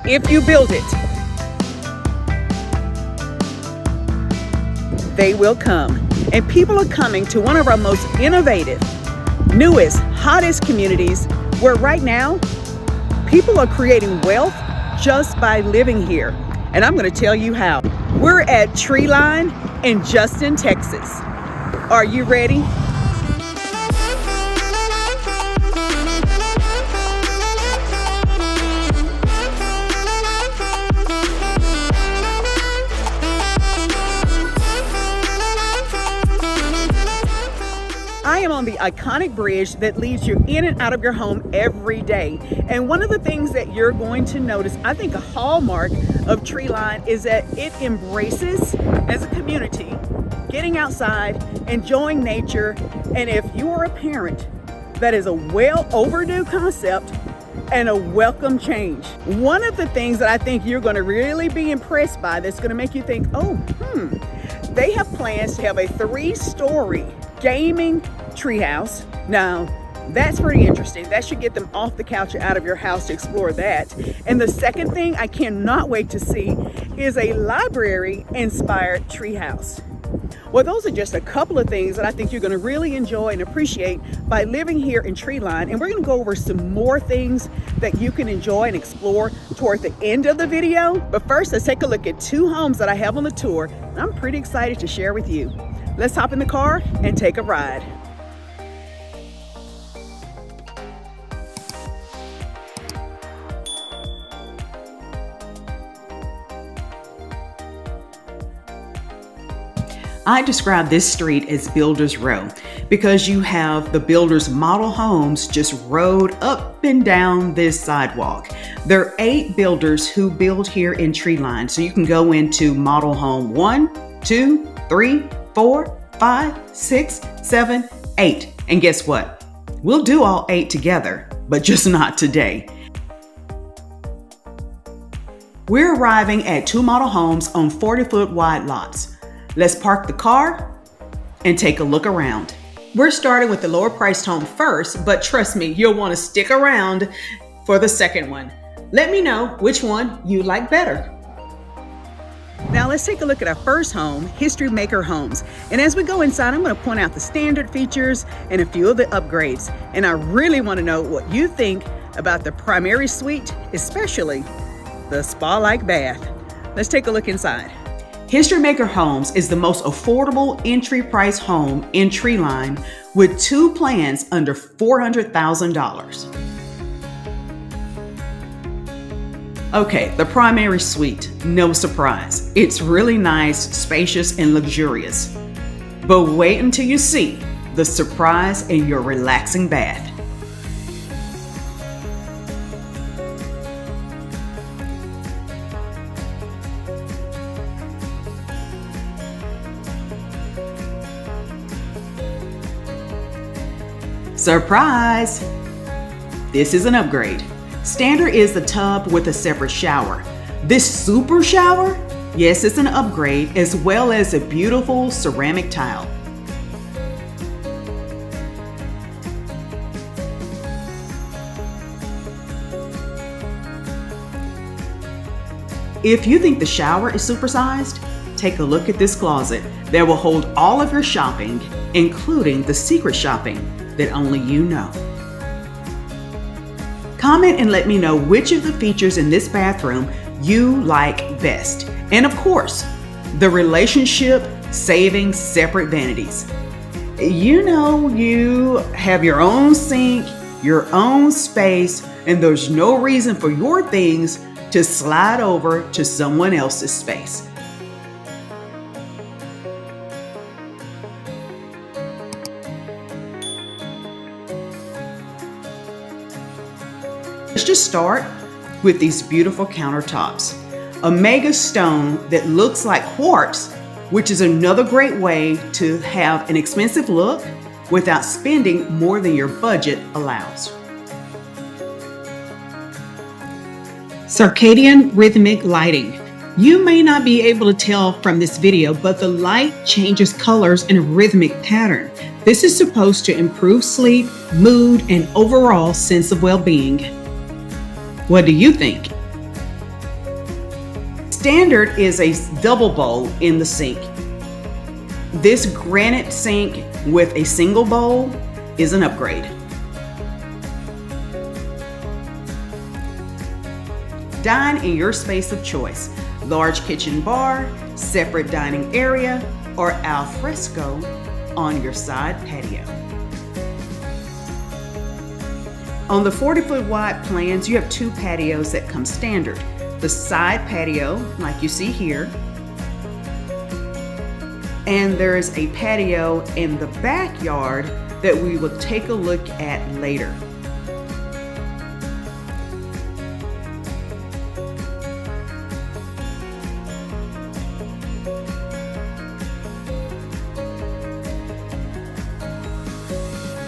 If you build it, they will come. And people are coming to one of our most innovative, newest, hottest communities where right now, people are creating wealth just by living here. And I'm going to tell you how. We're at Treeline in Justin, Texas. Are you ready? I am on the iconic bridge that leads you in and out of your home every day. And one of the things that you're going to notice, I think a hallmark of Treeline, is that it embraces, as a community, getting outside, enjoying nature. And if you are a parent, that is a well overdue concept and a welcome change. One of the things that I think you're going to really be impressed by, that's going to make you think, they have plans to have a 3-story gaming treehouse. Now, that's pretty interesting. That should get them off the couch and out of your house to explore that. And the second thing I cannot wait to see is a library-inspired treehouse. Well, those are just a couple of things that I think you're going to really enjoy and appreciate by living here in Treeline. And we're going to go over some more things that you can enjoy and explore toward the end of the video. But first, let's take a look at 2 homes that I have on the tour. I'm pretty excited to share with you. Let's hop in the car and take a ride. I describe this street as Builders Row because you have the builders' model homes just rowed up and down this sidewalk. There are 8 builders who build here in Treeline, so you can go into model home 1, 2, 3, 4, 5, 6, 7, 8. And guess what? We'll do all 8 together, but just not today. We're arriving at 2 model homes on 40-foot wide lots. Let's park the car and take a look around. We're starting with the lower priced home first, but trust me, you'll want to stick around for the second one. Let me know which one you like better. Now let's take a look at our first home, HistoryMaker Homes. And as we go inside, I'm going to point out the standard features and a few of the upgrades. And I really want to know what you think about the primary suite, especially the spa-like bath. Let's take a look inside. HistoryMaker Homes is the most affordable entry price home in Treeline with 2 plans under $400,000. Okay, the primary suite, no surprise. It's really nice, spacious, and luxurious. But wait until you see the surprise in your relaxing bath. Surprise! This is an upgrade. Standard is the tub with a separate shower. This super shower, yes, it's an upgrade, as well as a beautiful ceramic tile. If you think the shower is supersized, take a look at this closet that will hold all of your shopping, including the secret shopping that only you know. Comment and let me know which of the features in this bathroom you like best. And of course, the relationship saving separate vanities. You know, you have your own sink, your own space, and there's no reason for your things to slide over to someone else's space. Let's just start with these beautiful countertops. A mega stone that looks like quartz, which is another great way to have an expensive look without spending more than your budget allows. Circadian rhythmic lighting. You may not be able to tell from this video, but the light changes colors in a rhythmic pattern. This is supposed to improve sleep, mood, and overall sense of well-being. What do you think? Standard is a double bowl in the sink. This granite sink with a single bowl is an upgrade. Dine in your space of choice. Large kitchen bar, separate dining area, or al fresco on your side patio. On the 40-foot wide plans, you have two patios that come standard. The side patio, like you see here, and there's a patio in the backyard that we will take a look at later.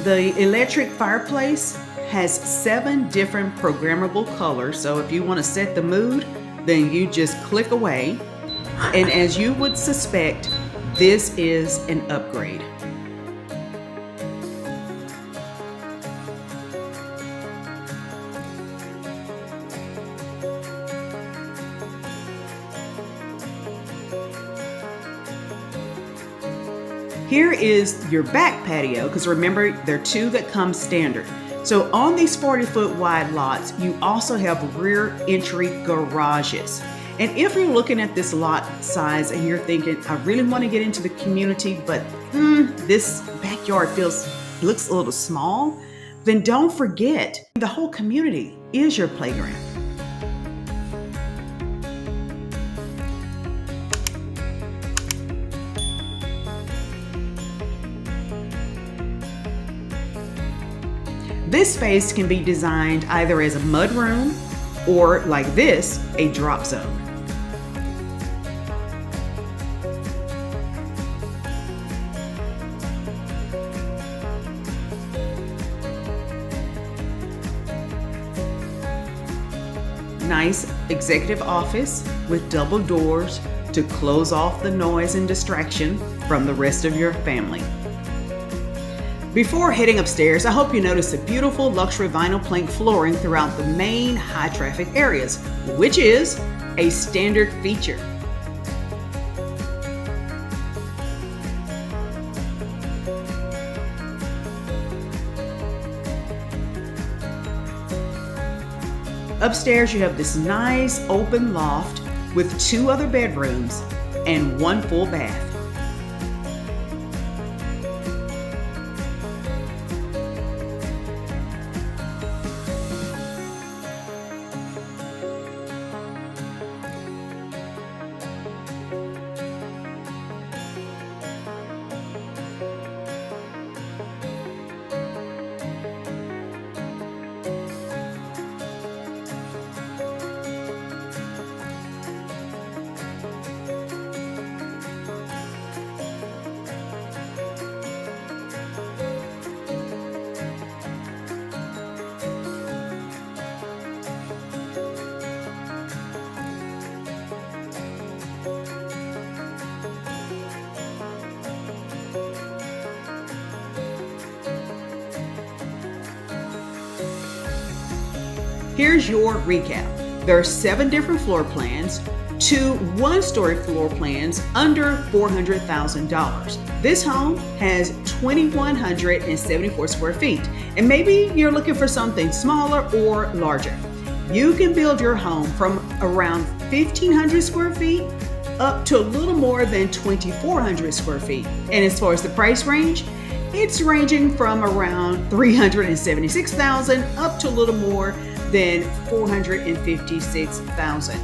The electric fireplace has 7 different programmable colors, so if you want to set the mood, then you just click away. And as you would suspect, this is an upgrade. Here is your back patio, because remember, there are 2 that come standard. So on these 40-foot wide lots, you also have rear entry garages. And if you're looking at this lot size and you're thinking, I really want to get into the community, but this backyard looks a little small, then don't forget, the whole community is your playground. This space can be designed either as a mud room or, like this, a drop zone. Nice executive office with double doors to close off the noise and distraction from the rest of your family. Before heading upstairs, I hope you notice the beautiful luxury vinyl plank flooring throughout the main high traffic areas, which is a standard feature. Upstairs, you have this nice open loft with 2 other bedrooms and 1 full bath. Here's your recap. There are 7 different floor plans, 2 one-story floor plans under $400,000. This home has 2,174 square feet, and maybe you're looking for something smaller or larger. You can build your home from around 1,500 square feet up to a little more than 2,400 square feet. And as far as the price range, it's ranging from around $376,000 up to a little more than $456,000.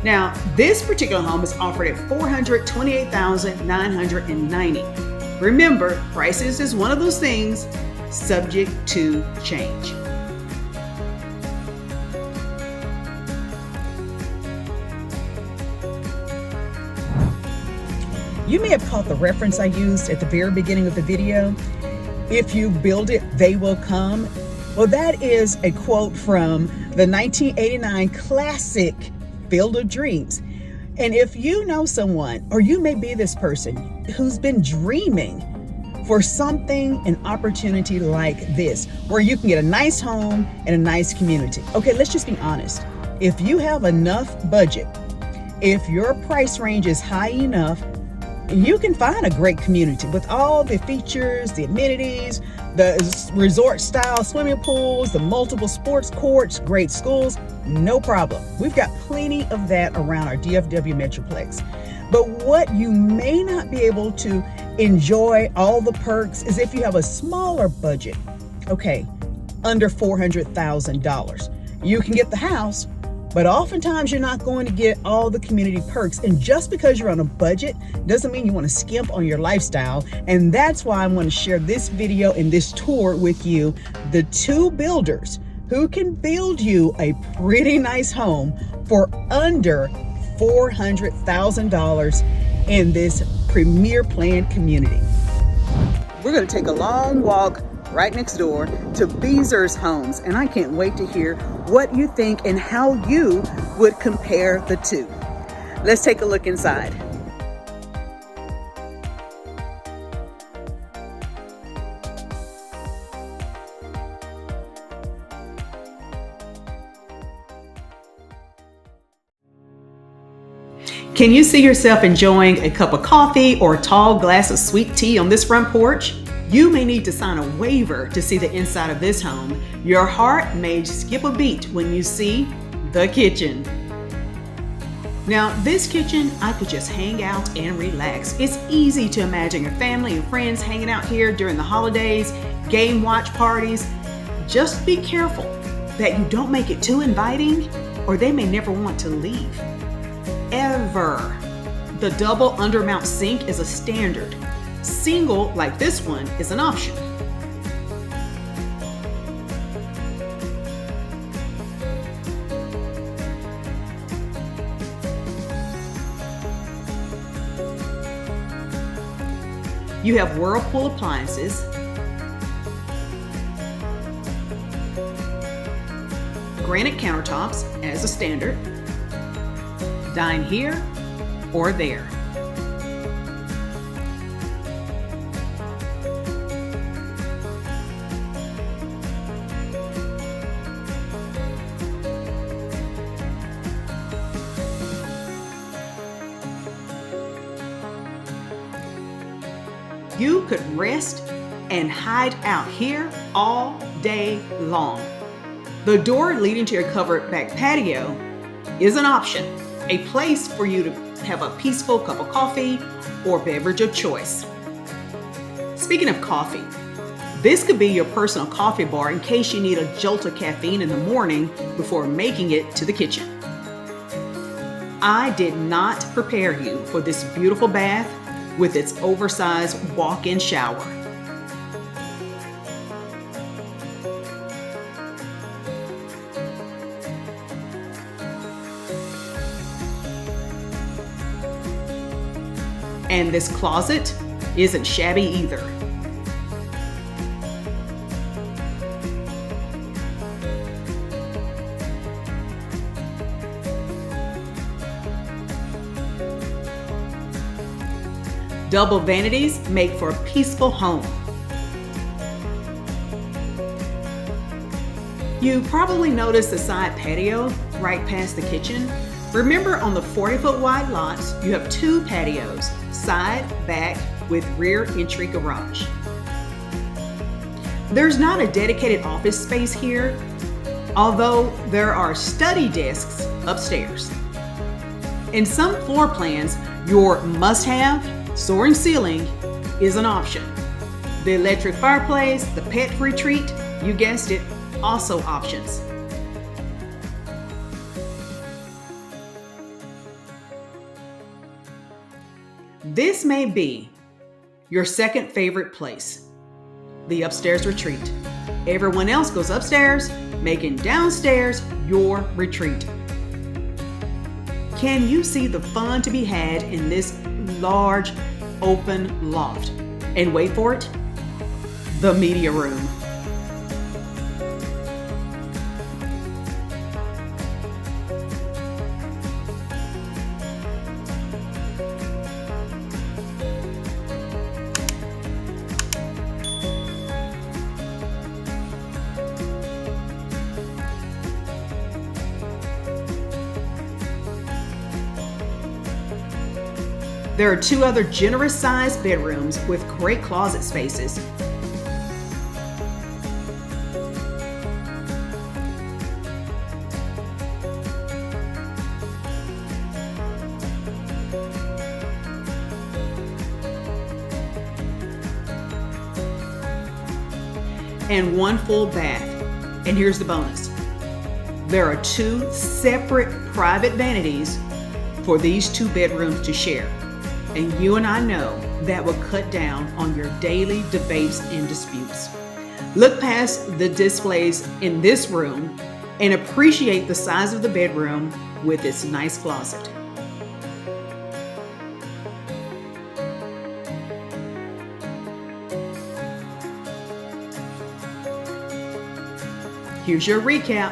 Now, this particular home is offered at $428,990. Remember, prices is one of those things subject to change. You may have caught the reference I used at the very beginning of the video. If you build it, they will come. Well, that is a quote from the 1989 classic Field of Dreams. And if you know someone, or you may be this person who's been dreaming for something, an opportunity like this, where you can get a nice home and a nice community. Okay, let's just be honest. If you have enough budget If your price range is high enough, you can find a great community with all the features, the amenities, the resort style swimming pools, the multiple sports courts, great schools, no problem. We've got plenty of that around our DFW Metroplex. But what you may not be able to enjoy all the perks is if you have a smaller budget. Okay, under $400,000. You can get the house, but oftentimes you're not going to get all the community perks. And just because you're on a budget doesn't mean you want to skimp on your lifestyle. And that's why I'm going to share this video and this tour with you, the two builders who can build you a pretty nice home for under $400,000 in this premier planned community. We're going to take a long walk right next door to Beazer's Homes, and I can't wait to hear what you think and how you would compare the two. Let's take a look inside. Can you see yourself enjoying a cup of coffee or a tall glass of sweet tea on this front porch? You may need to sign a waiver to see the inside of this home. Your heart may skip a beat when you see the kitchen. Now, this kitchen, I could just hang out and relax. It's easy to imagine your family and friends hanging out here during the holidays, game watch parties. Just be careful that you don't make it too inviting, or they may never want to leave. Ever. The double undermount sink is a standard. Single, like this one, is an option. You have Whirlpool appliances, granite countertops as a standard. Dine here or there. You could rest and hide out here all day long. The door leading to your covered back patio is an option, a place for you to have a peaceful cup of coffee or beverage of choice. Speaking of coffee, this could be your personal coffee bar in case you need a jolt of caffeine in the morning before making it to the kitchen. I did not prepare you for this beautiful bath with its oversized walk-in shower. And this closet isn't shabby either. Double vanities make for a peaceful home. You probably noticed the side patio right past the kitchen. Remember, on the 40-foot wide lots, you have two patios, side, back, with rear entry garage. There's not a dedicated office space here, although there are study desks upstairs. In some floor plans, your must-have, soaring ceiling, is an option. The electric fireplace, the pet retreat, you guessed it, also options. This may be your second favorite place, the upstairs retreat. Everyone else goes upstairs, making downstairs your retreat. Can you see the fun to be had in this large open loft? And wait for it, the media room. There are 2 other generous-sized bedrooms with great closet spaces. And 1 full bath. And here's the bonus. There are 2 separate private vanities for these 2 bedrooms to share. And you and I know that will cut down on your daily debates and disputes. Look past the displays in this room and appreciate the size of the bedroom with its nice closet. Here's your recap.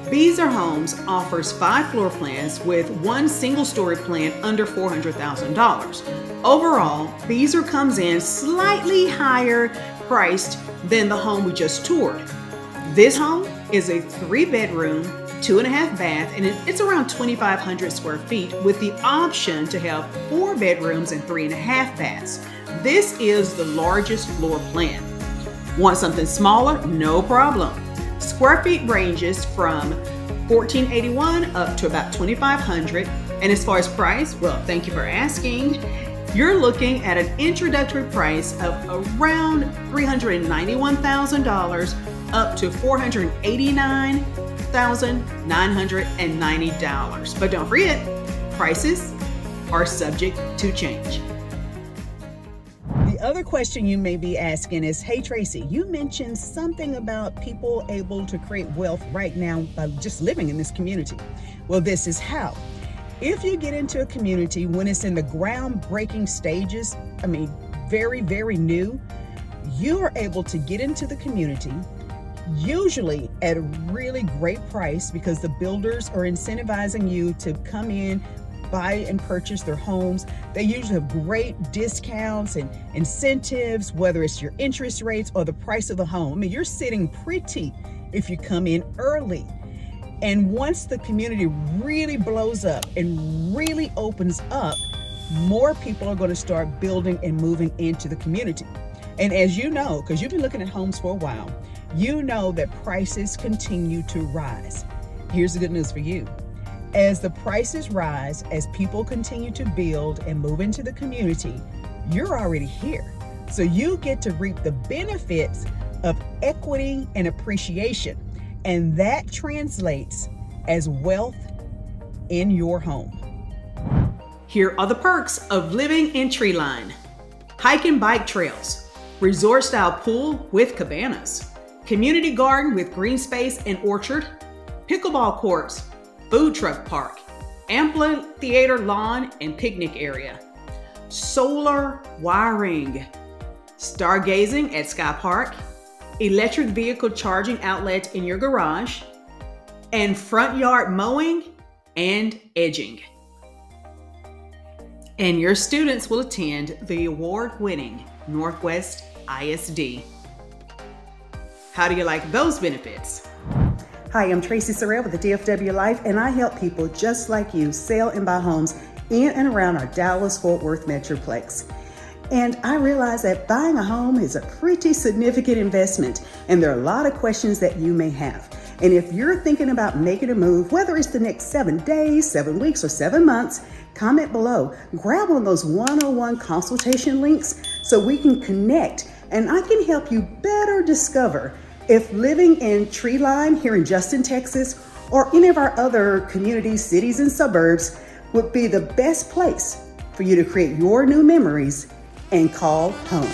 Beazer Homes offers 5 floor plans with 1 single-story plan under $400,000. Overall, Beazer comes in slightly higher priced than the home we just toured. This home is a 3-bedroom, 2.5 bath, and it's around 2,500 square feet with the option to have 4 bedrooms and 3.5 baths. This is the largest floor plan. Want something smaller? No problem. Square feet ranges from 1,481 up to about 2,500. And as far as price, well, thank you for asking. You're looking at an introductory price of around $391,000 up to $489,990. But don't forget, prices are subject to change. The other question you may be asking is, hey Tracy, you mentioned something about people able to create wealth right now by just living in this community. Well, this is how. If you get into a community when it's in the groundbreaking stages, very, very new, you are able to get into the community, usually at a really great price because the builders are incentivizing you to come in, buy and purchase their homes. They usually have great discounts and incentives, whether it's your interest rates or the price of the home. You're sitting pretty if you come in early. And once the community really blows up and really opens up, more people are going to start building and moving into the community. And as you know, because you've been looking at homes for a while, you know that prices continue to rise. Here's the good news for you. As the prices rise, as people continue to build and move into the community, you're already here. So you get to reap the benefits of equity and appreciation. And that translates as wealth in your home. Here are the perks of living in Treeline. Hike and bike trails, resort-style pool with cabanas, community garden with green space and orchard, pickleball courts, food truck park, amphitheater lawn and picnic area, solar wiring, stargazing at Sky Park, electric vehicle charging outlet in your garage, and front yard mowing and edging. And your students will attend the award-winning Northwest ISD. How do you like those benefits? Hi, I'm Tracy Sorrell with the DFW Life, and I help people just like you sell and buy homes in and around our Dallas-Fort Worth Metroplex. And I realize that buying a home is a pretty significant investment, and there are a lot of questions that you may have. And if you're thinking about making a move, whether it's the next 7 days, 7 weeks, or 7 months, comment below. Grab one of those one-on-one consultation links so we can connect, and I can help you better discover if living in Treeline here in Justin, Texas, or any of our other communities, cities, and suburbs would be the best place for you to create your new memories and call home.